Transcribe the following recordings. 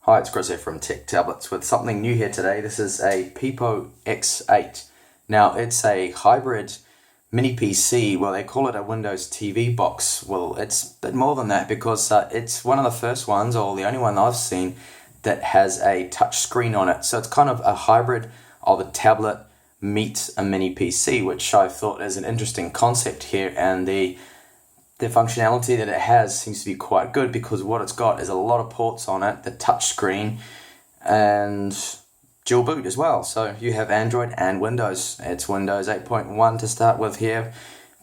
Hi, it's Chris here from Tech Tablets with something new here today. This is a PiPo X8. Now, it's a hybrid mini PC. Well, they call it a Windows TV box. Well, it's a bit more than that because it's one of the first ones, or the only one I've seen, that has a touch screen on it. So it's kind of a hybrid of a tablet meets a mini PC, which I thought is an interesting concept here, and the functionality that it has seems to be quite good because what it's got is a lot of ports on it, the touch screen, and dual boot as well. So you have Android and Windows. It's Windows 8.1 to start with here.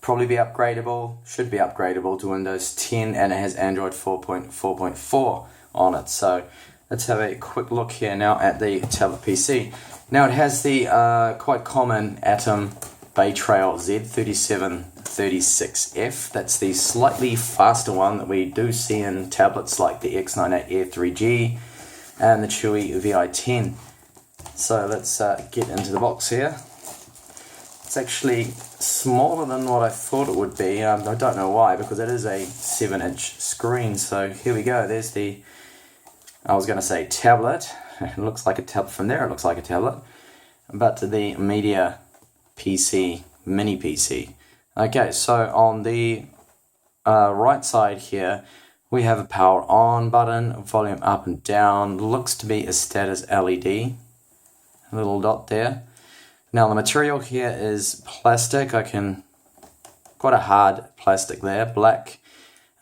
Probably be upgradable, should be upgradable to Windows 10, and it has Android 4.4.4 on it. So let's have a quick look here now at the tablet PC. Now it has the quite common Atom Trail Z3736F. That's the slightly faster one that we do see in tablets like the X98 Air 3G and the Chewy VI10. So let's get into the box here. It's actually smaller than what I thought it would be. I don't know why, because it is a 7-inch screen. So here we go. There's the, I was going to say tablet. It looks like a tablet from there. It looks like a tablet. But the media PC, mini PC. Okay, so on the right side here, we have a power on button, volume up and down, looks to be a status LED, a little dot there. Now the material here is plastic, quite a hard plastic there, black.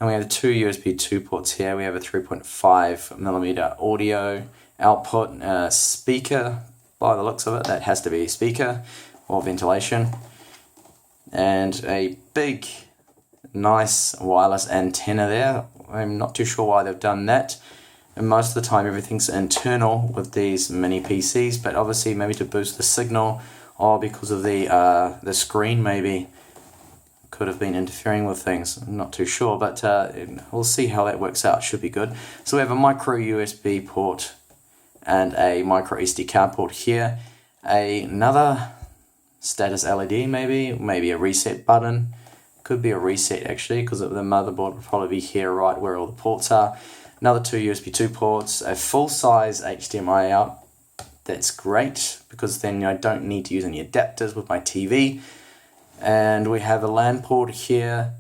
And we have two USB 2 ports here. We have a 3.5mm audio output, speaker, by the looks of it, that has to be a speaker, or ventilation, and a big nice wireless antenna there. I'm not too sure why they've done that, and most of the time everything's internal with these mini PCs, but obviously maybe to boost the signal or because of the screen maybe could have been interfering with things. I'm not too sure, but we'll see how that works out. Should be good. So we have a microUSB port and a microSD card port here, another status LED, maybe a reset button. Could be a reset actually, because the motherboard will probably be here right where all the ports are. Another two USB 2 ports, a full-size HDMI out. That's great, because then I don't need to use any adapters with my TV. And we have a LAN port here,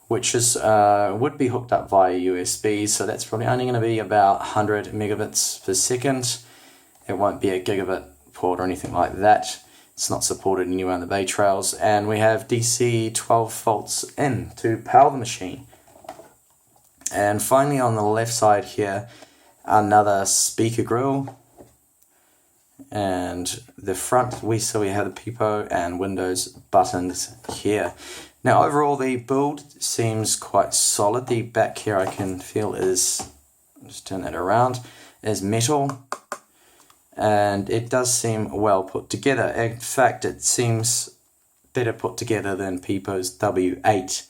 which is would be hooked up via USB, so that's probably only going to be about 100 megabits per second. It won't be a gigabit port or anything like that. It's not supported anywhere on the Bay Trails. And we have DC 12 volts in to power the machine. And finally on the left side here, another speaker grill. And the front, we have the PiPo and Windows buttons here. Now overall the build seems quite solid. The back here I can feel is, just turn that around, is metal. And it does seem well put together. In fact, it seems better put together than PiPo's W8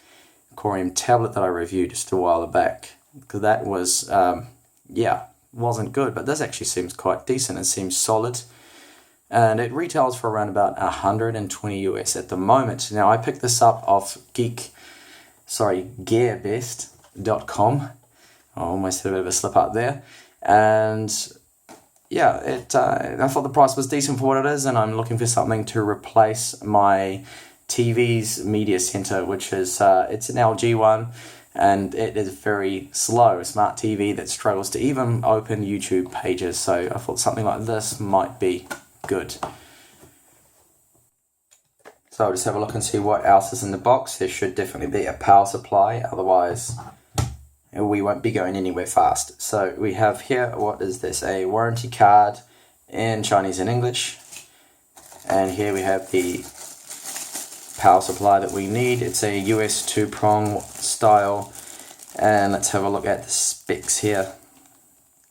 Corium tablet that I reviewed just a while back. Because that was, wasn't good, but this actually seems quite decent. It seems solid. And it retails for around about 120 US at the moment. Now I picked this up off gearbest.com. I almost had a bit of a slip up there. And yeah, I thought the price was decent for what it is, and I'm looking for something to replace my TV's media center, which is it's an LG one, and it is very slow, a smart TV that struggles to even open YouTube pages. So I thought something like this might be good. So I'll just have a look and see what else is in the box. There should definitely be a power supply, otherwise we won't be going anywhere fast. So we have here, what is this? A warranty card in Chinese and English. And here we have the power supply that we need. It's a US 2-prong style. And let's have a look at the specs here.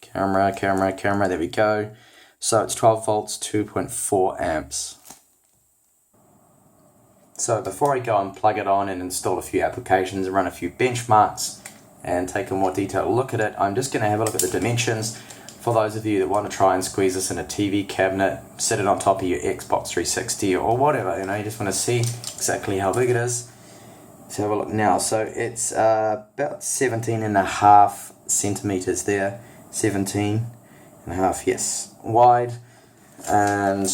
Camera, there we go. So it's 12 volts, 2.4 amps. So before I go and plug it on and install a few applications and run a few benchmarks and take a more detailed look at it, I'm just going to have a look at the dimensions for those of you that want to try and squeeze this in a TV cabinet, set it on top of your Xbox 360 or whatever, you just want to see exactly how big it is. Let's have a look now. So it's about 17.5 centimeters there, 17.5, yes, wide, and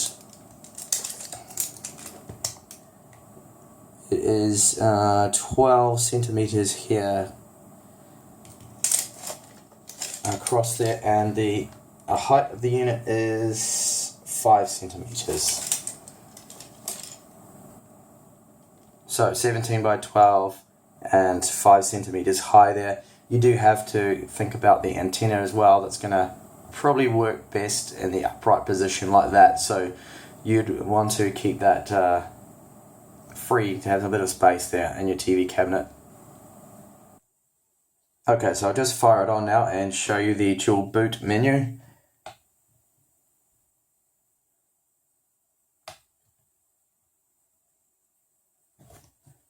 it is 12 centimeters here across there, and the height of the unit is 5 centimeters. So 17 by 12 and 5 centimeters high there. You do have to think about the antenna as well. That's going to probably work best in the upright position like that, so you'd want to keep that free to have a bit of space there in your TV cabinet. Okay, so I'll just fire it on now and show you the dual boot menu.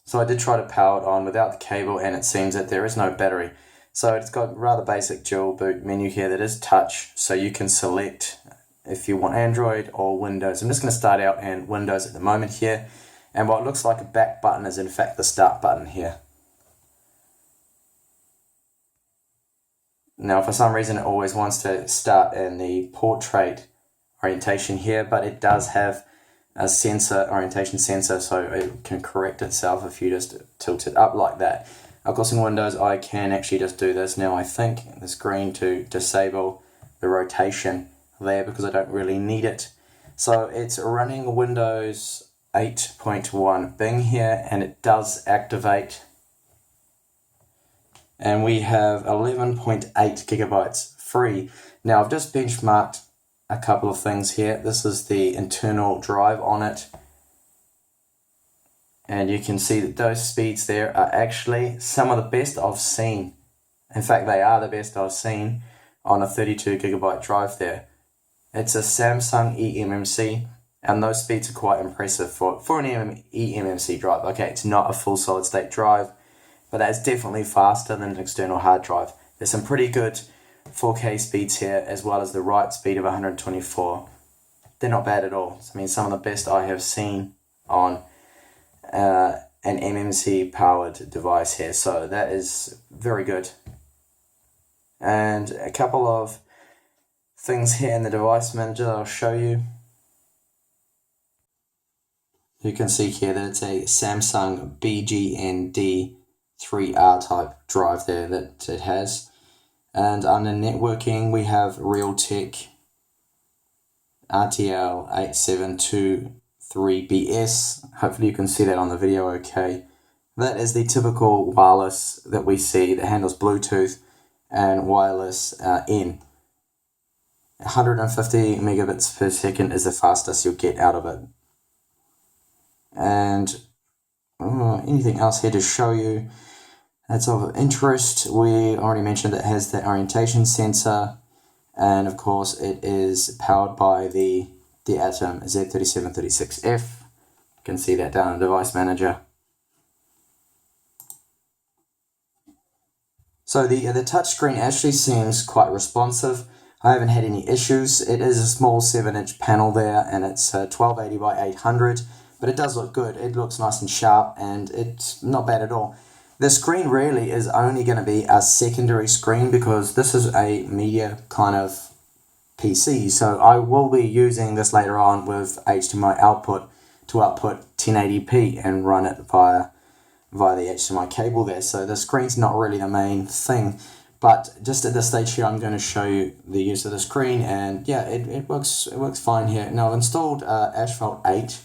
So I did try to power it on without the cable, and it seems that there is no battery. So it's got rather basic dual boot menu here that is touch, so you can select if you want Android or Windows. I'm just going to start out in Windows at the moment here, and what looks like a back button is in fact the start button here. Now for some reason it always wants to start in the portrait orientation here, but it does have a sensor, orientation sensor, so it can correct itself if you just tilt it up like that. Of course in Windows I can actually just do this now, I think, the screen to disable the rotation there because I don't really need it. So it's running Windows 8.1 Bing here, and it does activate. And we have 11.8 gigabytes free. Now I've just benchmarked a couple of things here. This is the internal drive on it, and you can see that those speeds there are actually some of the best I've seen. In fact, they are the best I've seen on a 32 gigabyte drive there. It's a Samsung eMMC, and those speeds are quite impressive for an eMMC drive. Okay, it's not a full solid state drive, but that's definitely faster than an external hard drive. There's some pretty good 4K speeds here, as well as the write speed of 124. They're not bad at all. I mean, some of the best I have seen on an eMMC powered device here, so that is very good. And a couple of things here in the device manager that I'll show you. You can see here that it's a Samsung BGND 3R type drive there that it has. And under networking we have Realtek RTL 8723BS. Hopefully you can see that on the video okay. That is the typical wireless that we see that handles Bluetooth and wireless in. 150 megabits per second is the fastest you'll get out of it. And anything else here to show you that's of interest? We already mentioned that it has the orientation sensor, and of course it is powered by the Atom Z3736F. You can see that down in the device manager. So the touchscreen actually seems quite responsive. I haven't had any issues. It is a small 7-inch panel there, and it's 1280 by 800, but it does look good. It looks nice and sharp, and it's not bad at all. The screen really is only going to be a secondary screen because this is a media kind of PC, so I will be using this later on with HDMI output to output 1080p and run it via the HDMI cable there. So the screen's not really the main thing, but just at this stage here I'm going to show you the use of the screen, and yeah, it works fine here. Now I've installed Asphalt 8,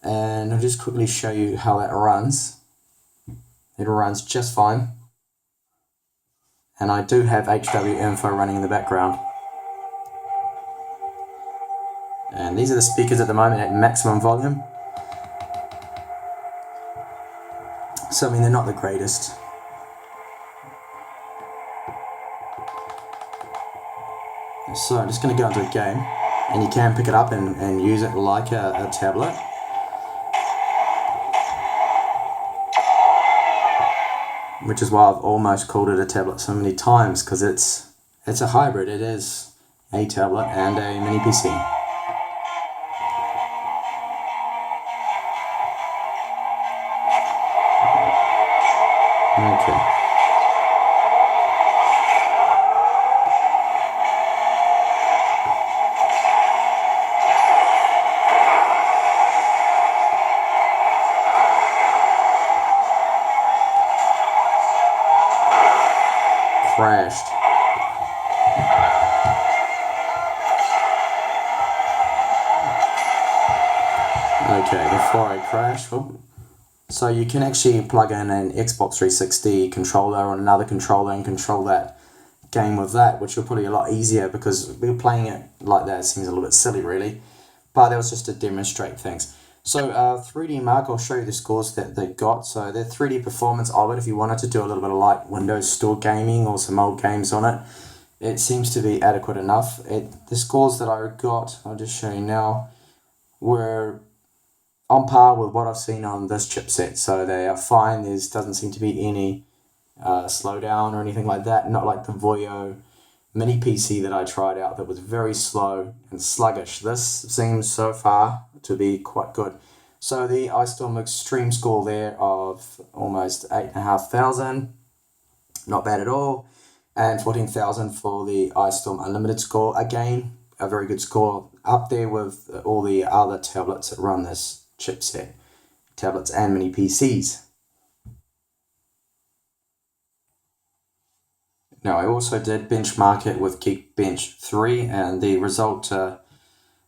and I'll just quickly show you how that runs. It runs just fine, and I do have HW info running in the background. And these are the speakers at the moment at maximum volume. So I mean, they're not the greatest. So I'm just going to go into a game, and you can pick it up and use it like a tablet. Which is why I've almost called it a tablet so many times, because it's a hybrid. It is a tablet and a mini PC. Okay. Okay, before I crash, so you can actually plug in an Xbox 360 controller or another controller and control that game with that, which will probably be a lot easier because we're playing it like that. It seems a little bit silly really, but that was just to demonstrate things. So 3D Mark, I'll show you the scores that they got. So their 3D performance of it, if you wanted to do a little bit of light Windows Store gaming or some old games on it, it seems to be adequate enough. The scores that I got, I'll just show you now, were on par with what I've seen on this chipset. So they are fine. There doesn't seem to be any slowdown or anything like that. Not like the Voyo mini PC that I tried out that was very slow and sluggish. This seems so far to be quite good. So the iStorm Extreme score there of almost 8,500, not bad at all, and 14,000 for the iStorm Unlimited score. Again, a very good score, up there with all the other tablets that run this chipset, tablets and mini PCs. Now I also did benchmark it with Geekbench 3 and the result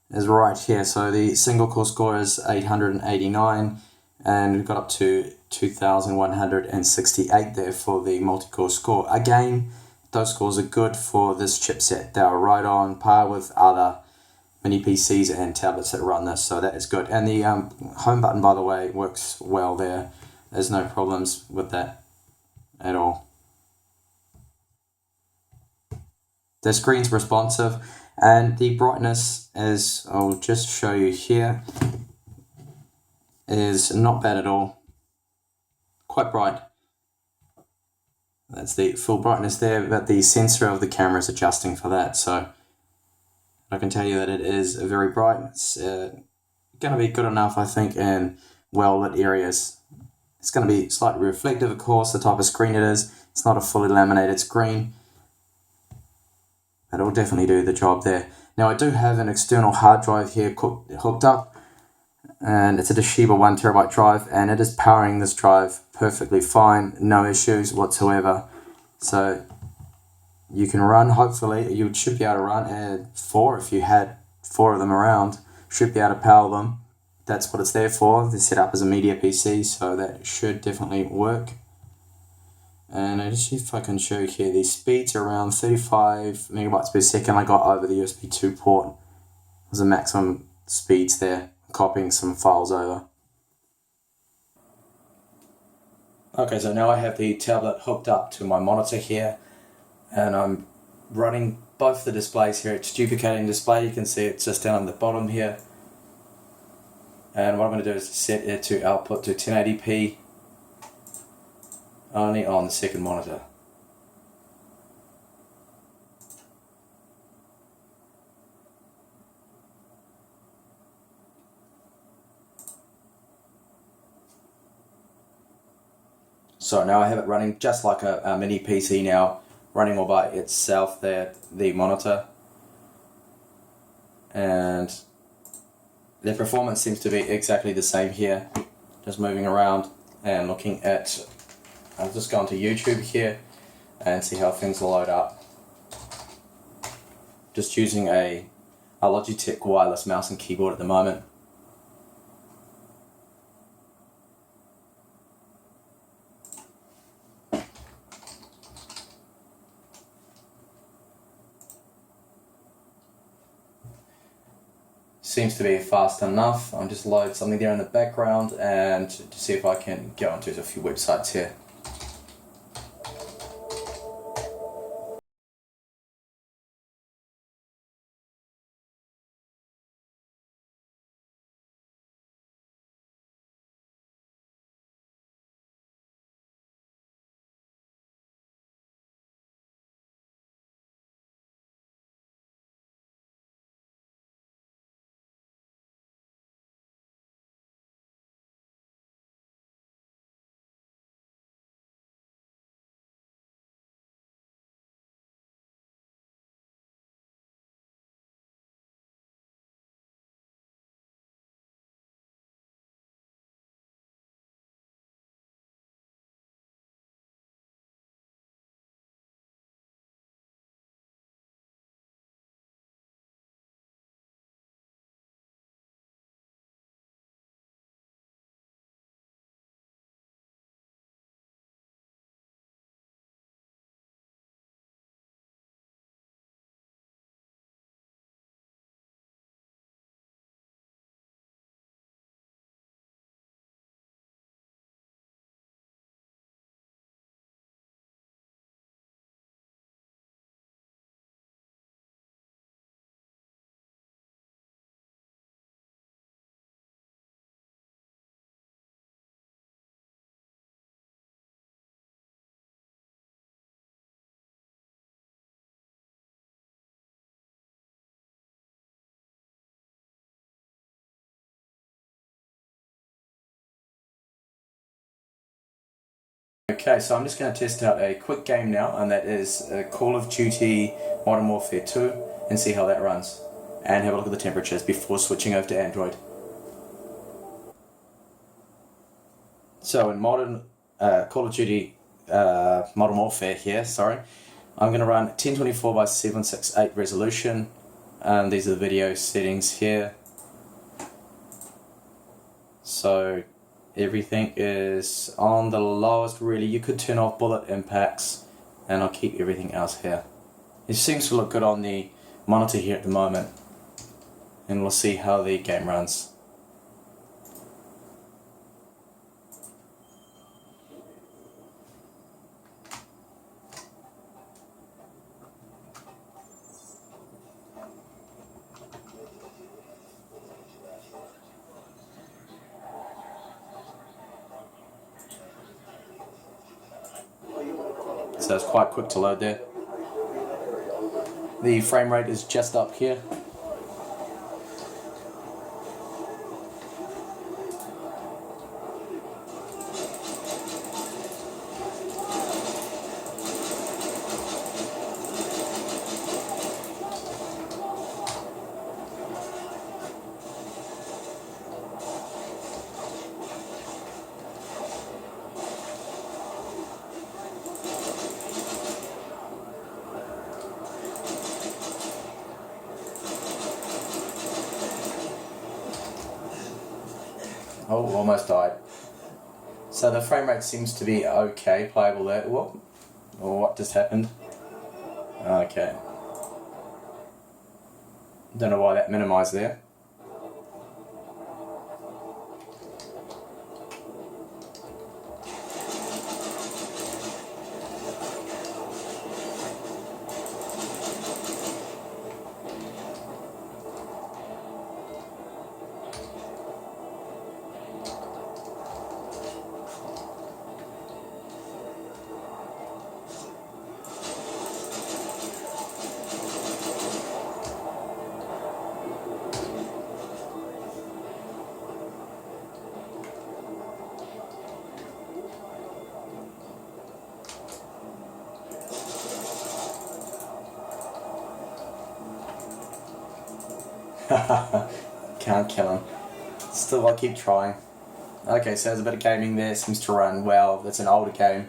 is right here. So the single core score is 889 and we got up to 2,168 there for the multi-core score. Again, those scores are good for this chipset. They are right on par with other mini PCs and tablets that run this, so that is good. And the home button, by the way, works well there. There's no problems with that at all. The screen's responsive, and the brightness, as I'll just show you here, is not bad at all. Quite bright. That's the full brightness there, but the sensor of the camera is adjusting for that, so I can tell you that it is very bright. It's going to be good enough, I think, in well-lit areas. It's going to be slightly reflective, of course, the type of screen it is. It's not a fully laminated screen. That'll definitely do the job there. Now, I do have an external hard drive here hooked up, and it's a Toshiba 1TB drive, and it is powering this drive perfectly fine, no issues whatsoever. So you can run, hopefully, you should be able to run 4 if you had 4 of them around, should be able to power them. That's what it's there for. They're set up as a media PC, so that should definitely work. And I just see if I can show you here, the speeds are around 35 megabytes per second. I got over the USB 2 port. There's the maximum speeds there, copying some files over. Okay, so now I have the tablet hooked up to my monitor here, and I'm running both the displays here. It's duplicating display, you can see it's just down on the bottom here. And what I'm going to do is set it to output to 1080p only on the second monitor. So now I have it running just like a mini PC now, running all by itself there, the monitor. And the performance seems to be exactly the same here. Just moving around and looking at, I'll just go onto YouTube here and see how things load up. Just using a Logitech wireless mouse and keyboard at the moment. Seems to be fast enough. I'll just load something there in the background and to see if I can go onto a few websites here. Okay, so I'm just going to test out a quick game now, and that is Call of Duty Modern Warfare 2, and see how that runs. And have a look at the temperatures before switching over to Android. So in Call of Duty Modern Warfare here, I'm going to run 1024 by 768 resolution. These are the video settings here. So everything is on the lowest really. You could turn off bullet impacts, and I'll keep everything else here. It seems to look good on the monitor here at the moment, and we'll see how the game runs. So it's quite quick to load there. The frame rate is just up here. Oh, almost died. So the frame rate seems to be okay, playable there. Whoop. What just happened? Okay. Don't know why that minimized there. Can't kill him. Still, I keep trying. Okay, so there's a bit of gaming there. Seems to run well. It's an older game.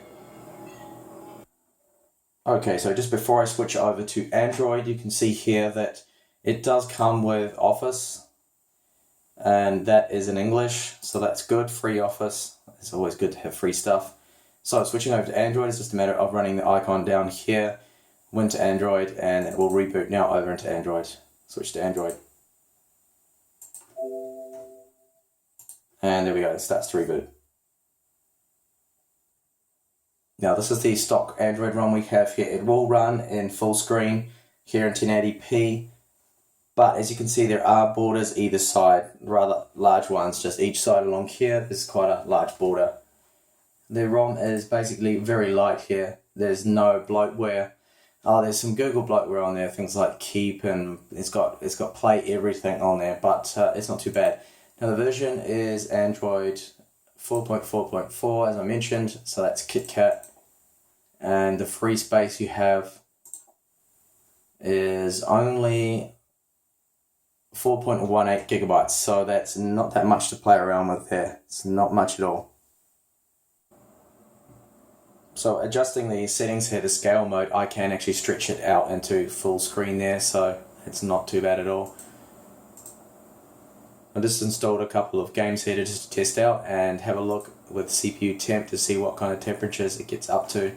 Okay, so just before I switch over to Android, you can see here that it does come with Office, and that is in English, so that's good. Free Office. It's always good to have free stuff. So switching over to Android is just a matter of running the icon down here, went to Android, and it will reboot now over into Android. Switch to Android. And there we go, it starts to reboot. Now this is the stock Android ROM we have here. It will run in full screen here in 1080p, but as you can see there are borders either side, rather large ones, just each side along here. There's quite a large border. The ROM is basically very light here. There's no bloatware. There's some Google bloatware on there, things like Keep, and it's got Play Everything on there, but it's not too bad. Now the version is Android 4.4.4 as I mentioned, so that's KitKat, and the free space you have is only 4.18 gigabytes, so that's not that much to play around with there. It's not much at all. So adjusting the settings here to scale mode, I can actually stretch it out into full screen there, so it's not too bad at all. I just installed a couple of games here to just test out and have a look with CPU Temp to see what kind of temperatures it gets up to.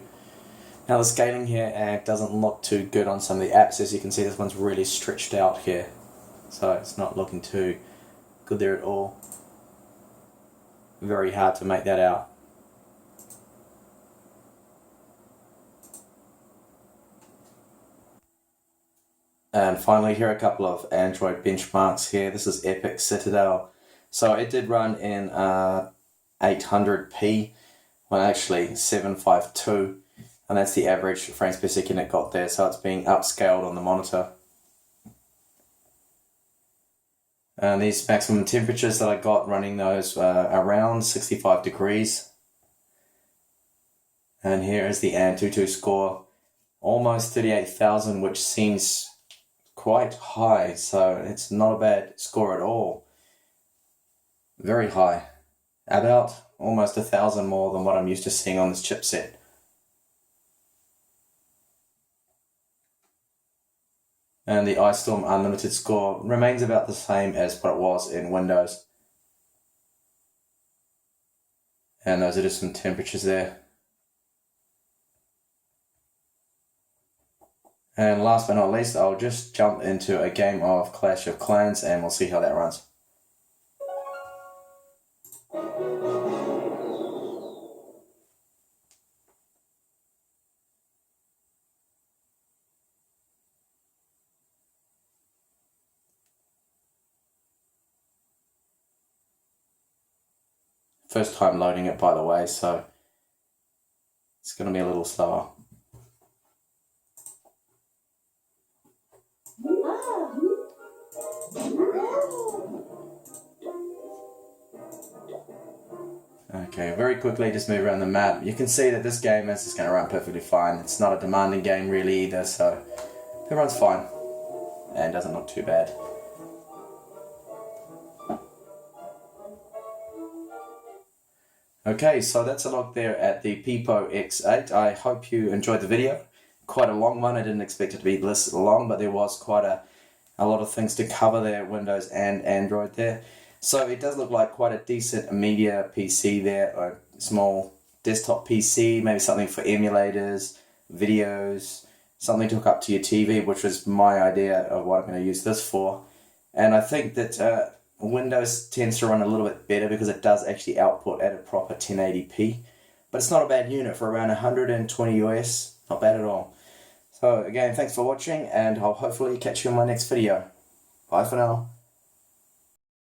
Now the scaling here doesn't look too good on some of the apps. As you can see, this one's really stretched out here, so it's not looking too good there at all. Very hard to make that out. And finally, here are a couple of Android benchmarks here. This is Epic Citadel. So it did run in 800p, well actually 752, and that's the average frames per second it got there, so it's being upscaled on the monitor. And these maximum temperatures that I got running those around 65 degrees. And here is the Antutu score, almost 38,000, which seems quite high, so it's not a bad score at all. Very high, about almost 1,000 more than what I'm used to seeing on this chipset. And the Ice Storm Unlimited score remains about the same as what it was in Windows. And those are just some temperatures there. And last but not least, I'll just jump into a game of Clash of Clans and we'll see how that runs. First time loading it, by the way, so it's going to be a little slower. Okay, very quickly just move around the map. You can see that this game is just going to run perfectly fine. It's not a demanding game really either, so it runs fine and doesn't look too bad. Okay, so that's a look there at the PiPo X8. I hope you enjoyed the video. Quite a long one. I didn't expect it to be this long, but there was quite a lot of things to cover there, Windows and Android there. So it does look like quite a decent media PC there, a small desktop PC, maybe something for emulators, videos, something to hook up to your TV, which was my idea of what I'm going to use this for. And I think that Windows tends to run a little bit better because it does actually output at a proper 1080p. But it's not a bad unit for around 120 US, not bad at all. So again, thanks for watching and I'll hopefully catch you in my next video. Bye for now.